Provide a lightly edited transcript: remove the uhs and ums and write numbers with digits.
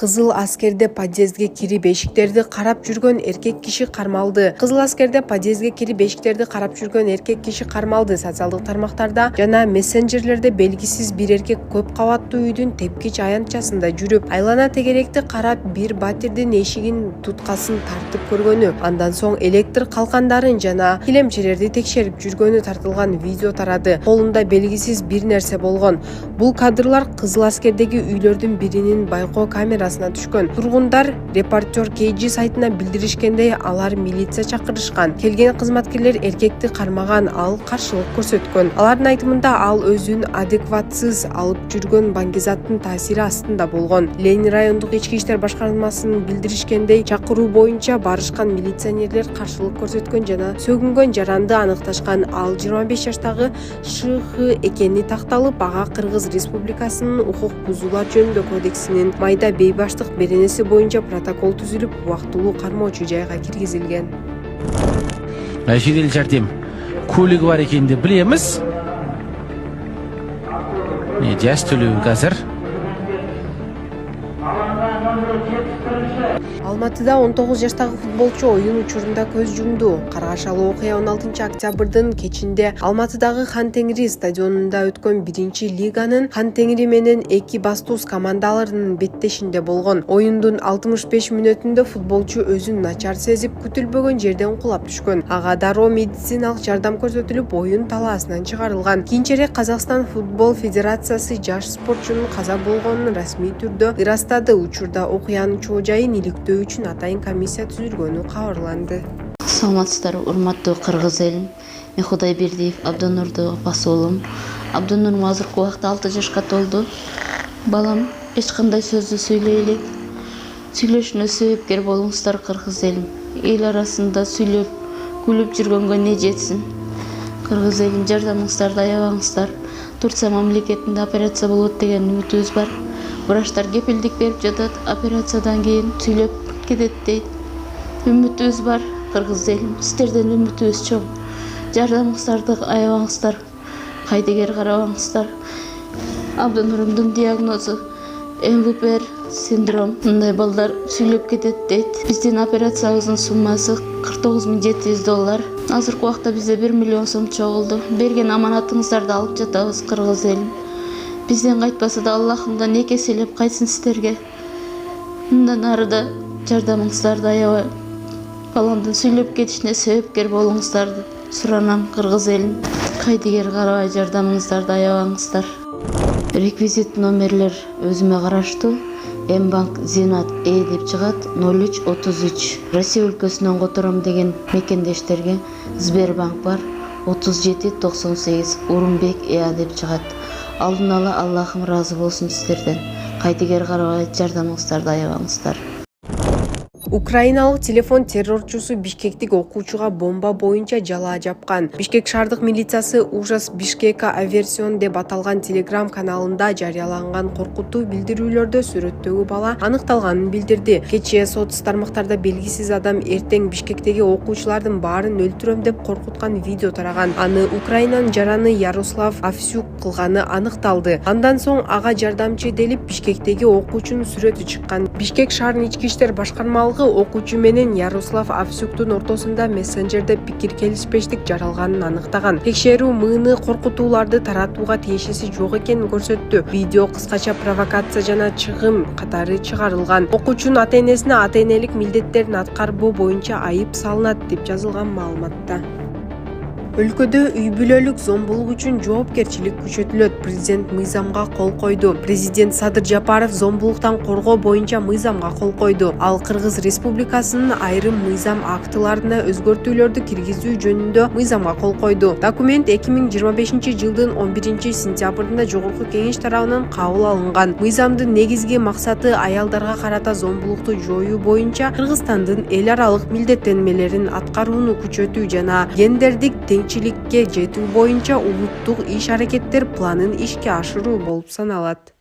Кызыл аскерде подъездге кирип эшиктерди карап жүргөн эркек киши кармалды. Кызыл аскерде подъездге кирип эшиктерди карап жүргөн эркек киши кармалды. Социалдык тармактарда жана мессенджерлерде белгисиз бир эркек көп кабаттуу үйдүн тепкич аянтчасында жүрүп, айлана тегеректи карап, бир батирдин эшигин туткасын тартып көргөнү, андан соң электр калкандарын жана килемчелерди текшерип жүргөнү тартылган видео тарады. Колунда белгисиз бир нерсе болгон. Бул кадрлар Кызыл аскердеги үйлөрдүн биринин байкоо камерасына түшкөн. Тургундар Репортер KG сайтына билдиришкендей, алар милиция чакырышкан. Келген кызматкерлер эркекти кармаган, ал каршылык көрсөткөн. Алардын айтымында ал өзүн адекватсыз алып жүргөн баңгизаттын таасири астында болгон. Ленин райондук ички иштер башкармасынын билдиришкендей, чакыруу боюнча барышкан милиционерлер каршылык көрсөткөн жана сөгүнгөн жаранды аныкташкан. Ал 25 жаштагы ШХ экени такталып, ага Кыргыз Республикасынын укук бузуулар жөнүндө кодексинин майда бейбаштык беренеси боюнча протокол түзүлүп, убактылуу кармоочу жайга киргизилген. Жедел жардам көлүгү бар экенин билебиз. Жаш төлөбү азыр. Алматыда 19 жаштагы футболчу оюн учурунда көз жумду. Каргашалуу окуя 16 октябрдын кечинде Алматыдагы Хан Теңири стадионунда өткөн 1-лиганын Хан Теңири менен Эки Бастус командаларынын беттешинде болгон. Оюндун 65 мүнөтүндө футболчу өзүн начар сезип, күтүлбөгөн жерден кулап түшкөн. Ага дароо медициналык жардам көрсөтүлүп, оюн талаасынан чыгарылган. Кийинчерээк Казакстан футбол федерациясы жаш спортчунун каза болгонун расмий түрдө ырастады. Учурда окуянын чоо жайын иликтөө үчүн атайын комиссия түзүлгөнү кабарланды. Саламатсыздар, урматтуу кыргыз элим. Мен Кудайбердиев Абдонурду басуулум. Абдонурум азыркы убакта 6 жашка толду. Балам, эч кандай сөздү сүйлөй элек. Сүйлөшүнө себепкер болуңуздар кыргыз элим. Эл арасында сүйлөп, күлүп жүргөнгө не жетсин. Кыргыз элим, жардамыңыздарды аябаңыздар. Турция мамлекетинде операция болот деген үмүтүбүз бар. Врачтар кепилдик берип жатат, операциядан кийин сүйлөп кетет дейт. Үмүтүбүз бар, кыргыз элим, сиздерден үмүтүбүз чоң. Жардамыңыздарды аябаңыздар, кайдыгер карабаңыздар. Абдонурумдун диагнозу МВПР синдром. Мындай балдар сүйлөп кетет дейт. Биздин операциябыздын суммасы $49,700. Азыркы убакта бизде 1 миллион сом чогулду. Берген аманатыңыздарды алып жатабыз, кыргыз элим. Бизден кайтпаса да Аллахымдан эки эселеп кайтсын сиздерге. Мындан ары да жардамыңыздарды аябай баламдын сүйлөп кетишине себепкер болуңуздарды суранам, кыргыз элим. Кайдыгер карабай жардамыңыздарды аябаңыздар. Реквизит номерлер өзүмө караштуу. Мбанк Зинат деп чыгат 0333. Россия өлкөсүнөн котором деген мекендештерге Сбербанк бар 3798 Урумбек деп чыгат. Алдын ала Аллахым разы болсун сиздерден. Кайдыгер карабай жардамыңыздарды аябаңыздар. Украиналык телефон террорчусу бишкектик окуучуга бомба боюнча жалаа жапкан. Бишкек шаардык милициясы Ужас Бишкека Аверсион деп аталган телеграм каналында жарыяланган коркутуу билдирүүлөрдө сүрөттөгү бала аныкталганын билдирди. Кечээ соц тармактарда белгисиз адам эртең Бишкектеги окуучулардын баарын өлтүрөм деп коркуткан видео тараган. Аны Украинанын жараны Ярослав Авсюк кылганы аныкталды. Андан соң ага жардамчы делип Бишкектеги окуучунун сүрөтү чыккан. Бишкек шаарынын ички иштер башкармалыгы окуучу менен Ярослав Авсюктун ортосунда мессенджерде пикир келишпештик жаралганын аныктаган. Текшерүү мыйны коркутууларды таратууга тиешеси жок экенин көрсөттү. Видео кыскача провокация жана чыгым катары чыгарылган. Окуучунун ата-энесине ата-энелик милдеттерин аткарбоо боюнча айып салынат деп жазылган маалыматта. Өлкөдө үй бүлөлүк зомбулук үчүн жоопкерчилик күчөтүлөт. Президент мыйзамга кол койду. Президент Садыр Жапаров зомбулуктан коргоо боюнча мыйзамга кол койду. Ал Кыргыз Республикасынын айрым мыйзам актыларына өзгөртүүлөрдү киргизүү жөнүндө мыйзамга кол койду. Документ 2025-жылдын 11-сентябрында Жогорку Кеңеш тарабынан кабыл алынган. Мыйзамдын негизги максаты аялдарга карата зомбулукту жоюу боюнча Кыргызстандын эл аралык милдеттенмелерин аткарууну күчөтүү жана гендердик теңчиликке жетүү боюнча улуттук иш-аракеттер планын ишке ашыруу болуп саналат.